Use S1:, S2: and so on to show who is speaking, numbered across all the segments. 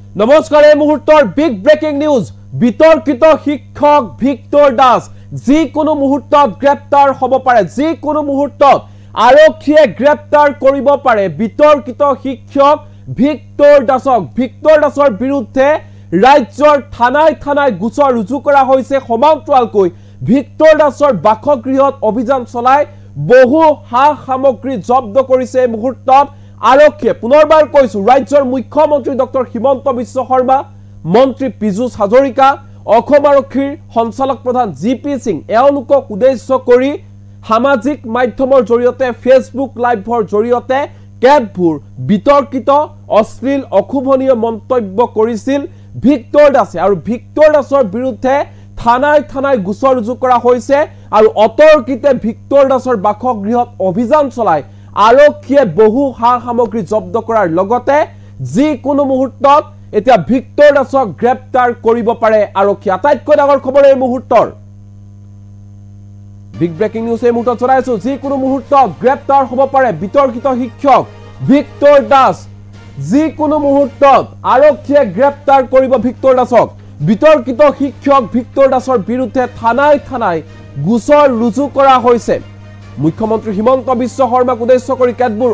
S1: নমস্কাৰ এই মুহূৰ্তৰ বিগ ব্ৰেকিং নিউজ বিতৰ্কিত শিক্ষক ভিক্টৰ দাস যিকোনো মুহূৰ্তত গ্ৰেপ্তাৰ হ'ব পাৰে যিকোনো মুহূৰ্তত আৰক্ষীয়ে গ্ৰেপ্তাৰ কৰিব পাৰে বিতৰ্কিত শিক্ষক ভিক্টৰ দাসৰ বিৰুদ্ধে ৰাজ্যৰ থানাই গোচৰ ৰুজু কৰা হৈছে সমান্তৰালকৈ ভিক্টৰ দাসৰ বাসগৃহত অভিযান চলাই বহু সামগ্ৰী জব্দ কৰিছে এই মুহূৰ্তত আৰক্ষীয়ে পুনৰবাৰ কৈছো ৰাজ্যৰ মুখ্যমন্ত্ৰী ডক্টৰ হিমন্ত বিশ্ব শৰ্মা মন্ত্ৰী পীযুষ হাজৰিকা অসম আৰক্ষীৰ সঞ্চালক প্ৰধান জিপি সিং এওঁলোকক উদ্দেশ্য কৰি সামাজিক মাধ্যমৰ জৰিয়তে ফেচবুক লাইভৰ জৰিয়তে কেতবোৰ বিতৰ্কিত অশ্লীল অশুভনীয় মন্তব্য কৰিছিল ভিক্টৰ দাসে আৰু ভিক্টৰ দাসৰ বিৰুদ্ধে থানাই গোচৰ ৰুজু কৰা হৈছে আৰু অতৰ্কিতে ভিক্টৰ দাসৰ বাসগৃহত অভিযান চলাই আৰক্ষীয়ে বহু সামগ্ৰী জব্দ কৰাৰ লগতে যিকোনো মুহূৰ্তত এতিয়া ভিক্টৰ দাসক গ্ৰেপ্তাৰ কৰিব পাৰে আৰক্ষী আটাইতকৈ ডাঙৰ খবৰ এই মুহূৰ্তৰ বিগ ব্ৰেকিং নিউজ এই মুহূৰ্তত জনাইছো যিকোনো মুহূৰ্তত গ্ৰেপ্তাৰ হ'ব পাৰে বিতৰ্কিত শিক্ষক ভিক্টৰ দাস যিকোনো মুহূৰ্তত আৰক্ষীয়ে গ্ৰেপ্তাৰ কৰিব ভিক্টৰ দাসক বিতৰ্কিত শিক্ষক ভিক্টৰ দাসৰ বিৰুদ্ধে থানাই গোচৰ ৰুজু কৰা হৈছে মুখ্যমন্ত্ৰী হিমন্ত বিশ্ব শৰ্মাক উদ্দেশ্য কৰি কেতবোৰ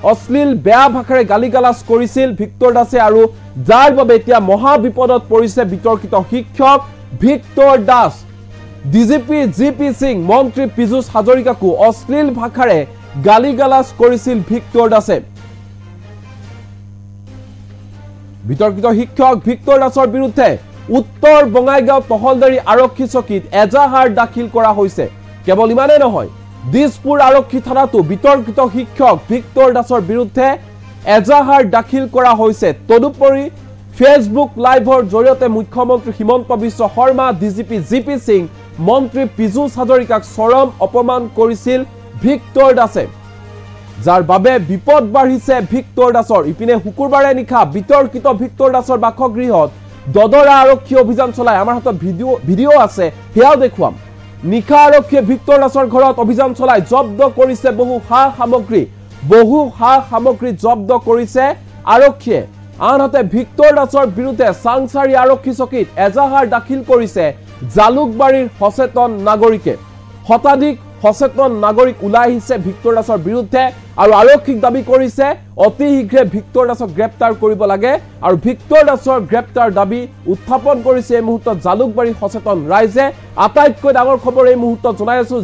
S1: অশ্লীল বেয়া ভাষাৰে গালিগালাজ কৰিছিল ভিক্টৰ দাসে আৰু যাৰ বাবে এতিয়া মহা বিপদত পৰিছে বিতৰ্কিত শিক্ষক Victor Das DGP GP Singh মন্ত্ৰী পীযুষ হাজৰিকাকো অশ্লীল ভাষাৰে গালিগালাজ কৰিছিল ভিক্টৰ দাসে বিতৰ্কিত শিক্ষক ভিক্টৰ দাসৰ বিৰুদ্ধে উত্তৰ বঙাইগাঁও তহলদাৰী আৰক্ষী চকীত এজাহাৰ দাখিল কৰা হৈছে কেৱল ইমানেই নহয় দিছপুৰ আৰক্ষী থানাতো বিতৰ্কিত শিক্ষক ভিক্টৰ দাসৰ বিৰুদ্ধে এজাহাৰ দাখিল কৰা হৈছে তদুপৰি ফেচবুক লাইভৰ জৰিয়তে মুখ্যমন্ত্ৰী হিমন্ত বিশ্ব শৰ্মা ডিজিপি জিপি সিং মন্ত্ৰী পীযুষ হাজৰিকাক চৰম অপমান কৰিছিল ভিক্টৰ দাসে যাৰ বাবে বিপদ বাঢ়িছে ভিক্টৰ দাসৰ ইপিনে শুকুৰবাৰে নিশা বিতৰ্কিত ভিক্টৰ দাসৰ বাসগৃহত দদৰা আৰক্ষী অভিযান চলাই আমাৰ হাতত ভিডিঅ' আছে হেয়াও দেখুৱাম নিশা আৰক্ষীয়ে ভিক্টৰ দাসৰ ঘৰত অভিযান চলাই জব্দ কৰিছে বহু সামগ্ৰী জব্দ কৰিছে আৰক্ষীয়ে আনহাতে ভিক্টৰ দাসৰ বিৰুদ্ধে চাংচাৰী আৰক্ষী চকীত এজাহাৰ দাখিল কৰিছে জালুকবাৰীৰ সচেতন নাগৰিকে শতাধিক সচেতন নাগৰিক ওলাই আহিছে ভিক্টৰ দাসৰ বিৰুদ্ধে আৰু আৰক্ষীক দাবী কৰিছে অতি শীঘ্ৰে ভিক্টৰ দাসক গ্ৰেপ্তাৰ কৰিব লাগে আৰু ভিক্টৰ দাসৰ গ্ৰেপ্তাৰ দাবী উত্থাপন কৰিছে এই মুহূৰ্তত জালুকবাৰী সচেতন ৰাইজে আটাইতকৈ ডাঙৰ খবৰ এই মুহূৰ্তত জনাই আছো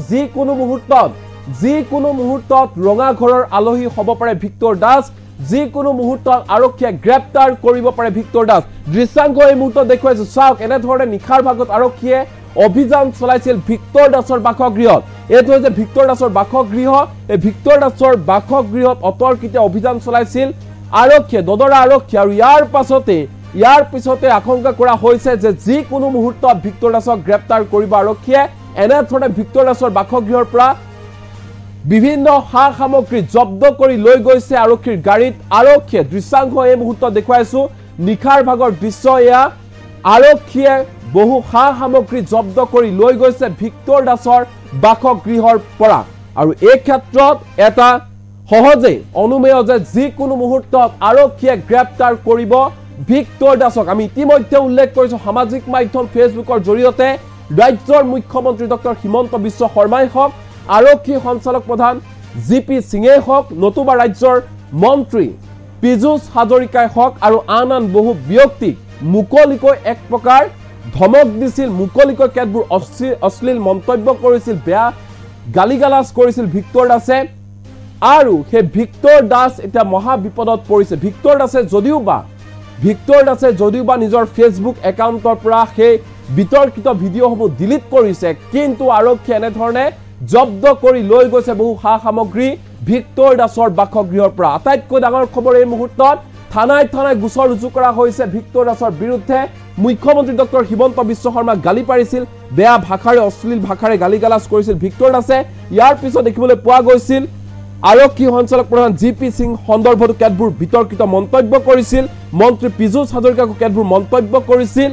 S1: যিকোনো মুহূৰ্তত ৰঙা ঘৰৰ আলহী হ'ব পাৰে ভিক্টৰ দাস যিকোনো মুহূৰ্তত আৰক্ষীয়ে গ্ৰেপ্তাৰ কৰিব পাৰে ভিক্টৰ দাস দৃশ্যাংশ এই মুহূৰ্তত দেখুৱাইছো চাওক এনেধৰণে নিশাৰ ভাগত আৰক্ষীয়ে অভিযান চলাইছিল ভিক্টৰ দাসৰ বাসগৃহত এইটো হৈছে ভিক্টৰ দাসৰ বাসগৃহ এই ভিক্টৰ দাসৰ বাসগৃহত অতৰ্কিতে অভিযান চলাইছিল আৰক্ষীয়ে দদৰা আৰক্ষী আৰু ইয়াৰ পিছতে আশংকা কৰা হৈছে যে যিকোনো মুহূৰ্তত ভিক্টৰ দাসক গ্ৰেপ্তাৰ কৰিব আৰক্ষীয়ে এনেধৰণে ভিক্টৰ দাসৰ বাসগৃহৰ পৰা বিভিন্ন সামগ্ৰী জব্দ কৰি লৈ গৈছে আৰক্ষীৰ গাড়ীত আৰক্ষীয়ে দৃশ্যাংশ এই মুহূৰ্তত দেখুৱাইছো নিশাৰ ভাগৰ দৃশ্য এয়া আৰক্ষীয়ে বহু সামগ্ৰী জব্দ কৰি লৈ গৈছে ভিক্টৰ দাসৰ বাসগৃহৰ পৰা আৰু এই ক্ষেত্ৰত এটা সহজে অনুমেয় যে যিকোনো মুহূৰ্তত আৰক্ষীয়ে গ্ৰেপ্তাৰ কৰিব ভিক্টৰ দাসক আমি ইতিমধ্যে উল্লেখ কৰিছো সামাজিক মাধ্যম ফেচবুকৰ জৰিয়তে ৰাজ্যৰ মুখ্যমন্ত্ৰী ডক্টৰ হিমন্ত বিশ্ব শৰ্মাই হওক আৰক্ষী সঞ্চালক প্ৰধান জিপি সিঙে হওক নতুবা ৰাজ্যৰ মন্ত্ৰী পীযুষ হাজৰিকাই হওক আৰু আন বহু ব্যক্তিক মুকলিকৈ এক প্ৰকাৰ ধমক দিছিল মুকলিকৈ কেতবোৰ অশ্লীল মন্তব্য কৰিছিল বেয়া গালিগালাজ কৰিছিল ভিক্টৰ দাসে আৰু সেই ভিক্টৰ দাস এতিয়া মহা বিপদত পৰিছে ভিক্টৰ দাসে যদিও বা নিজৰ ফেচবুক একাউণ্টৰ পৰা সেই বিতৰ্কিত ভিডিঅ'সমূহ ডিলিট কৰিছে কিন্তু আৰক্ষীয়ে এনেধৰণে জব্দ কৰি লৈ গৈছে বহু সামগ্ৰী ভিক্টৰ দাসৰ বাসগৃহৰ পৰা আটাইতকৈ ডাঙৰ খবৰ এই মুহূৰ্তত থানাই গোচৰ ৰুজু কৰা হৈছে ভিক্টৰ দাসৰ বিৰুদ্ধে মুখ্যমন্ত্ৰী ডক্টৰ হিমন্ত বিশ্ব শৰ্মাক গালি পাৰিছিল বেয়া ভাষাৰে অশ্লীল ভাষাৰে গালিগালাজ কৰিছিল ভিক্টৰ দাসে ইয়াৰ পিছত দেখিবলৈ পোৱা গৈছিল আৰক্ষী সঞ্চালক প্ৰধান জিপি সিং সন্দৰ্ভত কেতবোৰ বিতৰ্কিত মন্তব্য কৰিছিল মন্ত্ৰী পীযুষ হাজৰিকাকো কেতবোৰ মন্তব্য কৰিছিল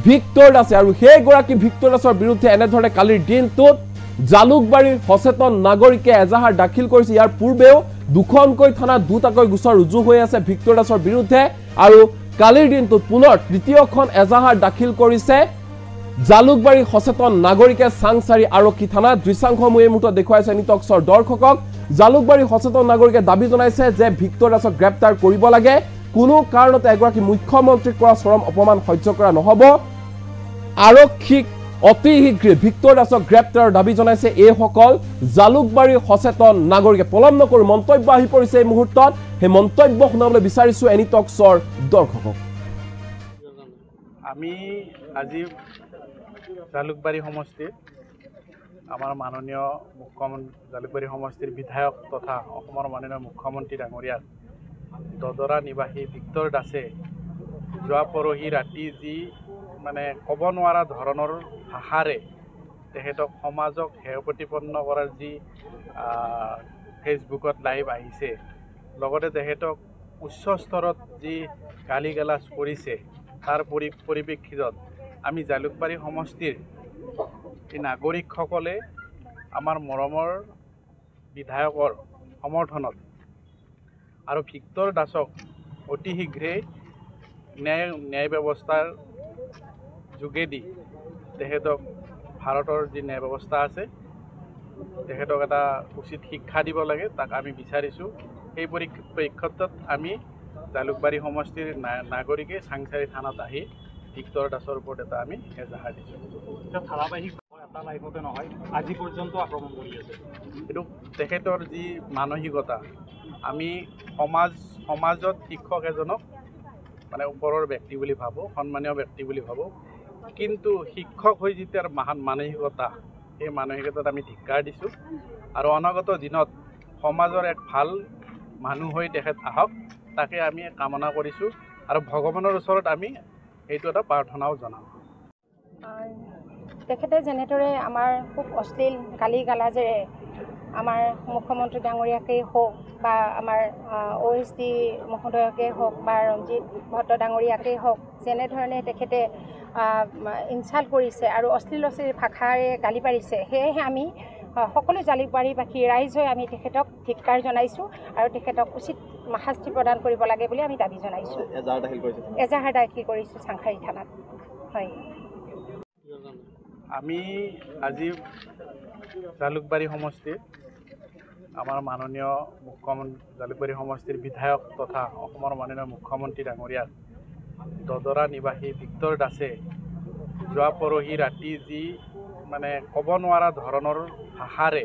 S1: ভিক্টৰ দাসে আৰু সেইগৰাকী ভিক্টৰ দাসৰ বিৰুদ্ধে এনেধৰণে কালিৰ দিনটোত জালুকবাৰীৰ সচেতন নাগৰিকে এজাহাৰ দাখিল কৰিছে ইয়াৰ পূৰ্বেও দুখনকৈ থানাত দুটাকৈ গোচৰ ৰুজু হৈ আছে ভিক্টৰ দাসৰ বিৰুদ্ধে আৰু কালিৰ দিনটোত পুনৰ তৃতীয়খন এজাহাৰ দাখিল কৰিছে জালুকবাৰী সচেতন নাগৰিকে চাংচাৰী আৰক্ষী থানাত। দৃশ্যাংশসমূহ এই মুহূৰ্তত দেখুৱাইছে নিটক্সৰ দৰ্শকক। জালুকবাৰী সচেতন নাগৰিকে দাবী জনাইছে যে ভিক্টৰ দাসক গ্ৰেপ্তাৰ কৰিব লাগে। কোনো কাৰণতে এগৰাকী মুখ্যমন্ত্ৰীক কৰা চৰম অপমান সহ্য কৰা নহ'ব। আৰক্ষীক অতি শীঘ্ৰে ভিক্টৰ দাসক গ্ৰেপ্তাৰৰ দাবী জনাইছে এইসকল জালুকবাৰী সচেতন নাগৰিকে। পলম নকৰি মন্তব্য আহি পৰিছে এই মুহূৰ্তত। সেই মন্তব্য শুনাবলৈ বিচাৰিছো এনিটক্সৰ দৰ্শকক।
S2: আমি আজি জালুকবাৰী সমষ্টিৰ আমাৰ মাননীয় মুখ্যমন্ত্ৰী জালুকবাৰী সমষ্টিৰ বিধায়ক তথা অসমৰ মাননীয় মুখ্যমন্ত্ৰী ডাঙৰীয়াৰ দদৰা নিবাসী ভিক্টৰ দাসে যোৱা পৰহি ৰাতি যি মানে ক'ব নোৱাৰা ধৰণৰ ভাষাৰে তেখেতক সমাজক হেয় প্ৰতিপন্ন কৰাৰ যি ফেচবুকত লাইভ আহিছে, লগতে তেখেতক উচ্চ স্তৰত যি গালি গালাজ কৰিছে, তাৰ পৰিপ্ৰেক্ষিতত আমি জালুকবাৰী সমষ্টিৰ এই নাগৰিকসকলে আমাৰ মৰমৰ বিধায়কৰ সমৰ্থনত আৰু ভিক্টৰ দাসক অতি শীঘ্ৰে ন্যায় ব্যৱস্থাৰ যোগেদি তেখেতক ভাৰতৰ যি ন্যায় ব্যৱস্থা আছে তেখেতক এটা উচিত শিক্ষা দিব লাগে, তাক আমি বিচাৰিছোঁ। সেই পৰিপ্ৰেক্ষিতত আমি জালুকবাৰী সমষ্টিৰ নাগৰিকে চাংচাৰী থানাত আহি ভিক্টৰ দাসৰ ওপৰত এটা আমি এজাহাৰ দিছোঁ।
S3: ধাৰাবাহিক এটা লাইফতে নহয়, আজি পৰ্যন্ত আক্ৰমণ কৰি আছে।
S2: এইটো তেখেতৰ যি মানসিকতা, আমি সমাজত শিক্ষক এজনক মানে ওপৰৰ ব্যক্তি বুলি ভাবোঁ, সন্মানীয় ব্যক্তি বুলি ভাবোঁ, কিন্তু শিক্ষক হৈ যি তাৰ মানসিকতা, সেই মানসিকতাত আমি ধিক্কাৰ দিছোঁ। আৰু অনাগত দিনত সমাজৰ এক ভাল মানুহ হৈ তেখেত আহক, তাকে আমি কামনা কৰিছোঁ। আৰু ভগৱানৰ ওচৰত আমি এইটো এটা প্ৰাৰ্থনাও জনাওঁ।
S4: তেখেতে যেনেদৰে আমাৰ খুব অশ্লীল গালি গালাজেৰে আমাৰ মুখ্যমন্ত্ৰী ডাঙৰীয়াকেই হওক বা আমাৰ OSD মহোদয়কেই হওক বা ৰঞ্জিত ভট্ট ডাঙৰীয়াকেই হওক, যেনেধৰণে তেখেতে ইনচাল্ট কৰিছে আৰু অশ্লীল ভাষাৰে গালি পাৰিছে, সেয়েহে আমি সকলো জালুকবাৰীবাসী ৰাইজ হৈ আমি তেখেতক ধিক্কাৰ জনাইছোঁ আৰু তেখেতক উচিত শাস্তি প্ৰদান কৰিব লাগে বুলি আমি দাবী জনাইছোঁ। এজাহাৰ দাখিল কৰিছোঁ চাংখাৰী থানাত। হয়,
S2: আমি আজি জালুকবাৰী সমষ্টিৰ আমাৰ মাননীয় জালুকবাৰী সমষ্টিৰ বিধায়ক তথা অসমৰ মাননীয় মুখ্যমন্ত্ৰী ডাঙৰীয়াৰ দদৰা নিবাসী ভিক্টৰ দাসে যোৱা পৰহি ৰাতি যি মানে ক'ব নোৱাৰা ধৰণৰ ভাষাৰে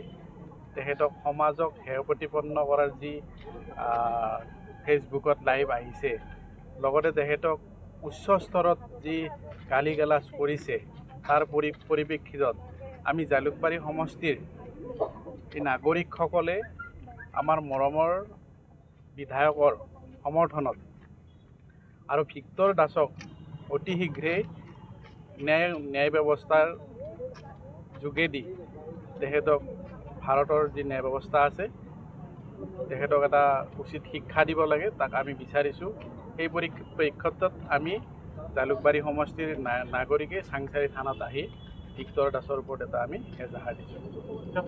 S2: তেখেতক সমাজক হেয় প্ৰতিপন্ন কৰাৰ যি ফেচবুকত লাইভ আহিছে, লগতে তেখেতক উচ্চ স্তৰত যি গালি গালাজ কৰিছে, তাৰ পৰিপ্ৰেক্ষিতত আমি জালুকবাৰী সমষ্টিৰ এই নাগৰিকসকলে আমাৰ মৰমৰ বিধায়কৰ সমৰ্থনত আৰু ভিক্টৰ দাসক অতি শীঘ্ৰে ন্যায় ব্যৱস্থাৰ যোগেদি তেখেতক ভাৰতৰ যি ন্যায় ব্যৱস্থা আছে তেখেতক এটা উচিত শিক্ষা দিব লাগে, তাক আমি বিচাৰিছোঁ। সেই পৰিপ্ৰেক্ষিতত আমি জালুকবাৰী সমষ্টিৰ নাগৰিকে চাংচাৰী থানাত আহি ভিক্টৰ দাসৰ ওপৰত এটা আমি এজাহাৰ দিছোঁ।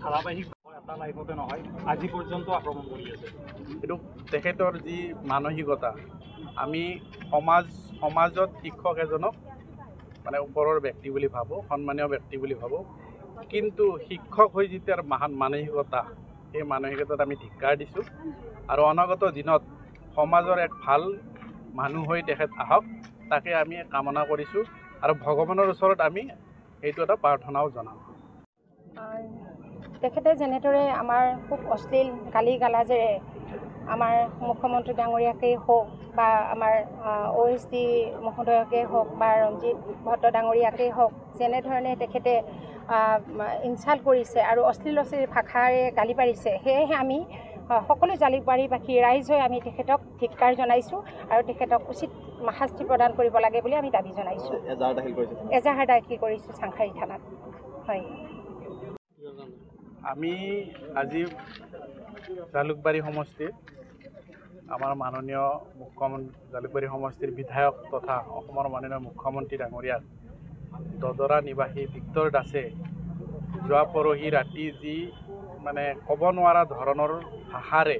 S3: ধাৰাবাহিক এটা লাইফতে নহয়, আজি পৰ্যন্ত আক্ৰমণ কৰি আছে।
S2: এইটো তেখেতৰ যি মানসিকতা, আমি সমাজত শিক্ষক এজনক মানে ওপৰৰ ব্যক্তি বুলি ভাবোঁ, সন্মানীয় ব্যক্তি বুলি ভাবোঁ, কিন্তু শিক্ষক হৈ যি তাৰ মানসিকতা, সেই মানসিকতাত আমি ধিক্কাৰ দিছোঁ। আৰু অনাগত দিনত সমাজৰ এক ভাল মানুহ হৈ তেখেত আহক, তাকে আমি কামনা কৰিছোঁ। আৰু ভগৱানৰ ওচৰত আমি এইটো এটা প্ৰাৰ্থনাও জনাওঁ।
S4: তেখেতে যেনেদৰে আমাৰ খুব অশ্লীল গালি গালাজেৰে আমাৰ মুখ্যমন্ত্ৰী ডাঙৰীয়াকেই হওক বা আমাৰ OSD মহোদয়কেই হওক বা ৰঞ্জিত ভট্ট ডাঙৰীয়াকেই হওক, যেনেধৰণে তেখেতে ইনচাল্ট কৰিছে আৰু অশ্লীল ভাষাৰে গালি পাৰিছে, সেয়েহে আমি সকলো জালুকবাৰীবাসী ৰাইজ হৈ আমি তেখেতক ধিক্কাৰ জনাইছোঁ আৰু তেখেতক উচিত শাস্তি প্ৰদান কৰিব লাগে বুলি আমি দাবী জনাইছোঁ। এজাহাৰ দাখিল কৰিছোঁ চাংখাৰী থানাত। হয়,
S2: আমি আজি জালুকবাৰী সমষ্টিৰ আমাৰ মাননীয় জালুকবাৰী সমষ্টিৰ বিধায়ক তথা অসমৰ মাননীয় মুখ্যমন্ত্ৰী ডাঙৰীয়াৰ দদৰা নিবাসী ভিক্টৰ দাসে যোৱা পৰহি ৰাতি যি মানে ক'ব নোৱাৰা ধৰণৰ ভাষাৰে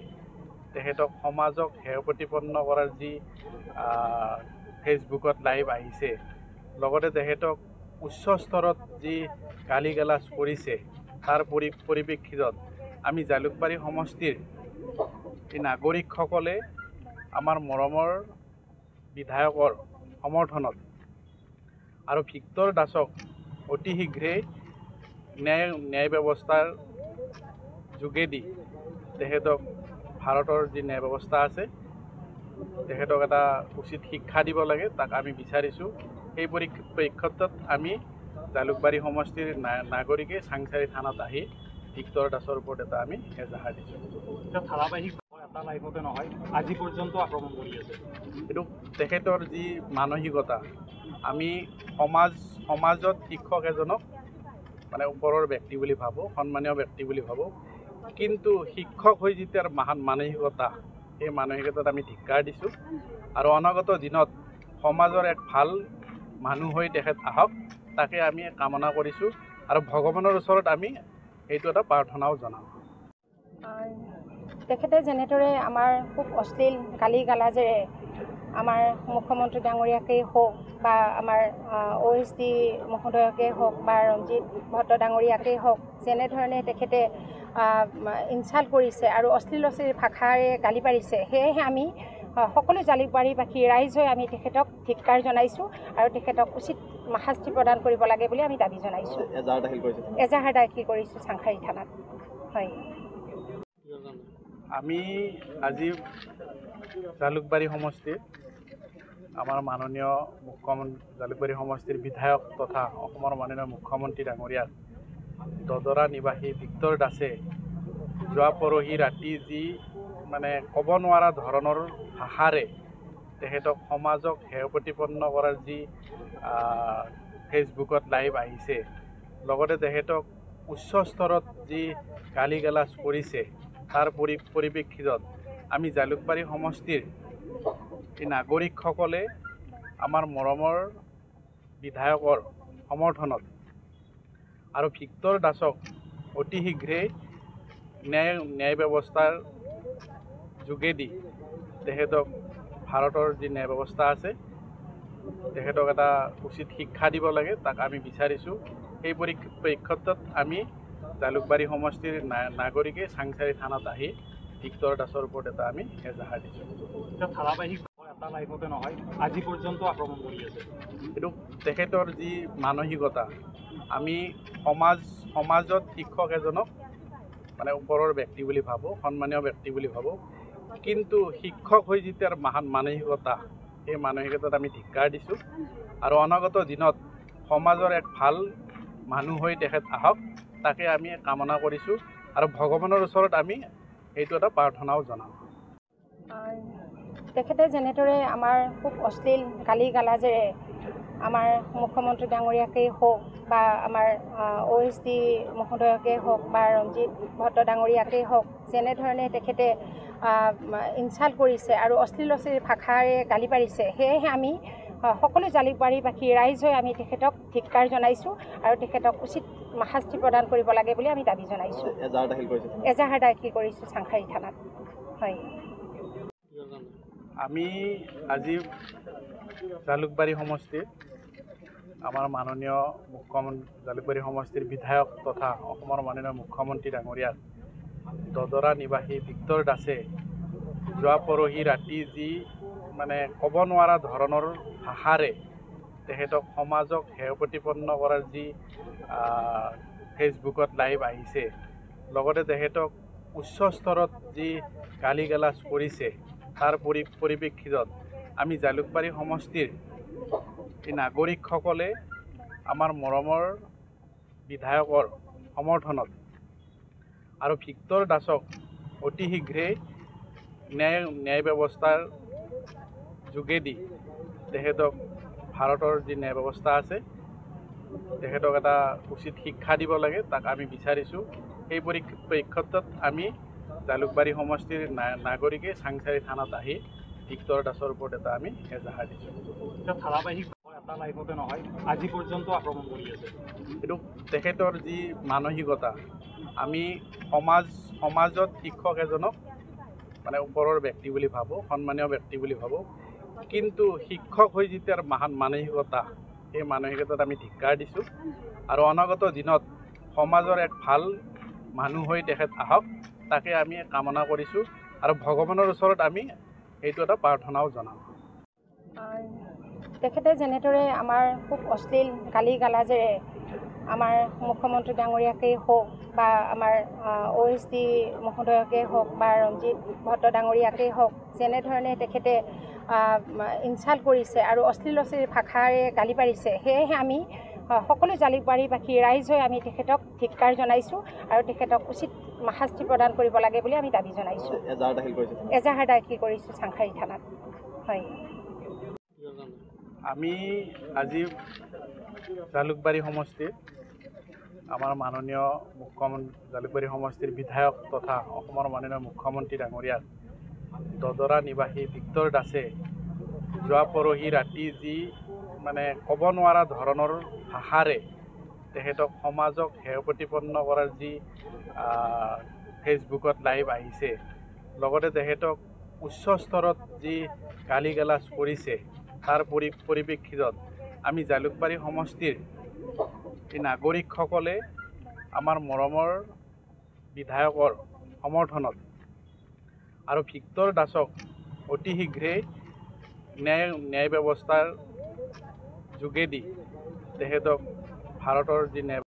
S2: তেখেতক সমাজক হেয় প্ৰতিপন্ন কৰাৰ যি ফেচবুকত লাইভ আহিছে, লগতে তেখেতক উচ্চ স্তৰত যি গালি গালাজ কৰিছে তাৰ পৰিপ্ৰেক্ষিতত আমি জালুকবাৰী সমষ্টিৰ এই নাগৰিকসকলে আমাৰ মৰমৰ বিধায়কৰ সমৰ্থনত আৰু ভিক্টৰ দাসক অতি শীঘ্ৰেই ন্যায় ব্যৱস্থাৰ যোগেদি তেখেতক ভাৰতৰ যি ন্যায় ব্যৱস্থা আছে তেখেতক এটা উচিত শিক্ষা দিব লাগে, তাক আমি বিচাৰিছোঁ। সেই পৰিপ্ৰেক্ষিতত আমি জালুকবাৰী সমষ্টিৰ নাগৰিকে চাংচাৰী থানাত আহি ভিক্টৰ দাসৰ ওপৰত এটা আমি এজাহাৰ দিছোঁ।
S3: ধাৰাবাহিক এটা লাইফতে নহয়, আজি পৰ্যন্ত আক্ৰমণ কৰি আছে।
S2: এইটো তেখেতৰ যি মানসিকতা, আমি সমাজত শিক্ষক এজনক মানে ওপৰৰ ব্যক্তি বুলি ভাবোঁ, সন্মানীয় ব্যক্তি বুলি ভাবোঁ, কিন্তু শিক্ষক হৈ যি তেওঁৰ মানসিকতা, সেই মানসিকতাত আমি ধিক্কাৰ দিছোঁ আৰু অনাগত দিনত সমাজৰ এক ভাল মানুহ হৈ তেখেত আহক, তাকে আমি কামনা কৰিছোঁ আৰু ভগৱানৰ ওচৰত আমি এইটো এটা প্ৰাৰ্থনাও জনাওঁ।
S4: তেখেতে যেনেদৰে আমাৰ খুব অশ্লীল গালি গালাজেৰে আমাৰ মুখ্যমন্ত্ৰী ডাঙৰীয়াকেই হওক বা আমাৰ OSD মহোদয়কেই হওক বা ৰঞ্জিত ভট্ট ডাঙৰীয়াকেই হওক, যেনেধৰণে তেখেতে ইনচাল্ট কৰিছে আৰু অশ্লীল ভাষাৰে গালি পাৰিছে, সেয়েহে আমি সকলো জালুকবাৰীবাসী ৰাইজ হৈ আমি তেখেতক ধিক্কাৰ জনাইছোঁ আৰু তেখেতক উচিত শাস্তি প্ৰদান কৰিব লাগে বুলি আমি দাবী জনাইছোঁ। এজাহাৰ দাখিল কৰিছোঁ চাংখাৰী থানাত। হয়,
S2: আমি আজি জালুকবাৰী সমষ্টিৰ আমাৰ মাননীয় জালুকবাৰী সমষ্টিৰ বিধায়ক তথা অসমৰ মাননীয় মুখ্যমন্ত্ৰী ডাঙৰীয়াক দদৰা নিবাসী ভিক্টৰ দাসে যোৱা পৰহি ৰাতি যি মানে ক'ব নোৱাৰা ধৰণৰ ভাষাৰে তেখেতক সমাজক হেয় প্ৰতিপন্ন কৰাৰ যি ফেচবুকত লাইভ আহিছে, লগতে তেখেতক উচ্চ স্তৰত যি গালি গালাজ কৰিছে তাৰ পৰিপ্ৰেক্ষিতত আমি জালুকবাৰী সমষ্টিৰ এই নাগৰিকসকলে আমাৰ মৰমৰ বিধায়কৰ সমৰ্থনত আৰু ভিক্টৰ দাসক অতি শীঘ্ৰেই ন্যায় ব্যৱস্থাৰ যোগেদি তেখেতক ভাৰতৰ যি ন্যায় ব্যৱস্থা আছে তেখেতক এটা উচিত শিক্ষা দিব লাগে, তাক আমি বিচাৰিছোঁ। সেই পৰিপ্ৰেক্ষিতত আমি জালুকবাৰী সমষ্টিৰ নাগৰিকে চাংচাৰী থানাত আহি ভিক্টৰ দাসৰ ওপৰত এটা আমি এজাহাৰ দিছোঁ।
S3: ধাৰাবাহিক এটা লাইফতে নহয়, আজি পৰ্যন্ত আক্ৰমণ কৰি আছে।
S2: এইটো তেখেতৰ যি মানসিকতা, আমি সমাজত শিক্ষক এজনক মানে ওপৰৰ ব্যক্তি বুলি ভাবোঁ, সন্মানীয় ব্যক্তি বুলি ভাবোঁ, কিন্তু শিক্ষক হৈ যি তেওঁৰ মানসিকতা, সেই মানসিকতাত আমি ধিক্কাৰ দিছোঁ আৰু অনাগত দিনত সমাজৰ এক ভাল মানুহ হৈ তেখেত আহক, তাকে আমি কামনা কৰিছোঁ আৰু ভগৱানৰ ওচৰত আমি এইটো এটা প্ৰাৰ্থনাও জনাওঁ।
S4: তেখেতে যেনেদৰে আমাৰ খুব অশ্লীল গালি গালাজেৰে আমাৰ মুখ্যমন্ত্ৰী ডাঙৰীয়াকেই হওক বা আমাৰ OSD মহোদয়কেই হওক বা ৰঞ্জিত ভট্ট ডাঙৰীয়াকেই হওক, যেনেধৰণে তেখেতে ইনচাল্ট কৰিছে আৰু অশ্লীল ভাষাৰে গালি পাৰিছে, সেয়েহে আমি সকলো জালুকবাৰীবাসী ৰাইজ হৈ আমি তেখেতক ধিক্কাৰ জনাইছোঁ আৰু তেখেতক উচিত শাস্তি প্ৰদান কৰিব লাগে বুলি আমি দাবী জনাইছোঁ। এজাহাৰ দাখিল কৰিছোঁ চাংখাৰী থানাত। হয়,
S2: আমি আজি জালুকবাৰী সমষ্টিৰ আমাৰ মাননীয় জালুকবাৰী সমষ্টিৰ বিধায়ক তথা অসমৰ মাননীয় মুখ্যমন্ত্ৰী ডাঙৰীয়াক দদৰা নিবাসী ভিক্টৰ দাসে যোৱা পৰহি ৰাতি যি মানে ক'ব নোৱাৰা ধৰণৰ ভাষাৰে তেখেতক সমাজক হেয় প্ৰতিপন্ন কৰাৰ যি ফেচবুকত লাইভ আহিছে, লগতে তেখেতক উচ্চ স্তৰত যি গালি গালাজ কৰিছে তাৰ পৰিপ্ৰেক্ষিতত আমি জালুকবাৰী সমষ্টিৰ এই নাগৰিকসকলে আমাৰ মৰমৰ বিধায়কৰ সমৰ্থনত আৰু ভিক্টৰ দাসক অতি শীঘ্ৰেই ন্যায় ব্যৱস্থাৰ যোগেদি তেখেতক ভাৰতৰ যি ন্যায় ব্যৱস্থা আছে তেখেতক এটা উচিত শিক্ষা দিব লাগে, তাক আমি বিচাৰিছোঁ। সেই পৰিপ্ৰেক্ষিতত আমি জালুকবাৰী সমষ্টিৰ নাগৰিকে চাংচাৰী থানাত আহি ভিক্টৰ দাসৰ ওপৰত এটা আমি এজাহাৰ দিছোঁ।
S3: ধাৰাবাহিক এটা লাইফতে নহয়, আজি পৰ্যন্ত আক্ৰমণ কৰি আছে।
S2: এইটো তেখেতৰ যি মানসিকতা, আমি সমাজত শিক্ষক এজনক মানে ওপৰৰ ব্যক্তি বুলি ভাবোঁ, সন্মানীয় ব্যক্তি বুলি ভাবোঁ, কিন্তু শিক্ষক হৈ যেতিয়া মানসিকতা সেই মানসিকতাত আমি ধিক্কাৰ দিছোঁ আৰু অনাগত দিনত সমাজৰ এক ভাল মানুহ হৈ তেখেত আহক তাকে আমি কামনা কৰিছোঁ আৰু ভগৱানৰ ওচৰত আমি এইটো এটা প্ৰাৰ্থনাও জনাওঁ।
S4: তেখেতে যেনেদৰে আমাৰ খুব অশ্লীল গালি গালাজেৰে আমাৰ মুখ্যমন্ত্ৰী ডাঙৰীয়াকেই হওক বা আমাৰ OSD মহোদয়কেই হওক বা ৰঞ্জিত ভট্ট ডাঙৰীয়াকেই হওক যেনেধৰণে তেখেতে ইনচাল্ট কৰিছে আৰু অশ্লীল ভাষাৰে গালি পাৰিছে, সেয়েহে আমি সকলো জালুকবাৰীবাসী ৰাইজ হৈ আমি তেখেতক ধিক্কাৰ জনাইছোঁ আৰু তেখেতক উচিত শাস্তি প্ৰদান কৰিব লাগে বুলি আমি দাবী জনাইছোঁ। এজাহাৰ দাখিল কৰিছোঁ চাংখাৰী থানাত। হয়,
S2: আমি আজি জালুকবাৰী সমষ্টিৰ আমাৰ মাননীয় মুখ্যমন্ত্ৰী জালুকবাৰী সমষ্টিৰ বিধায়ক তথা অসমৰ মাননীয় মুখ্যমন্ত্ৰী ডাঙৰীয়াক দদৰা নিবাসী ভিক্টৰ দাসে যোৱা পৰহি ৰাতি যি মানে ক'ব নোৱাৰা ধৰণৰ ভাষাৰে তেখেতক সমাজক হেয় প্ৰতিপন্ন কৰাৰ যি ফেচবুকত লাইভ আহিছে, লগতে তেখেতক উচ্চ স্তৰত যি গালি গালাজ কৰিছে, তাৰ পৰিপ্ৰেক্ষিতত আমি জালুকবাৰী সমষ্টিৰ এই নাগৰিকসকলে আমাৰ মৰমৰ বিধায়কৰ সমৰ্থনত আৰু ভিক্টৰ দাসক অতি শীঘ্ৰেই ন্যায় ব্যৱস্থাৰ যোগেদি তেখেতক ভাৰতৰ যি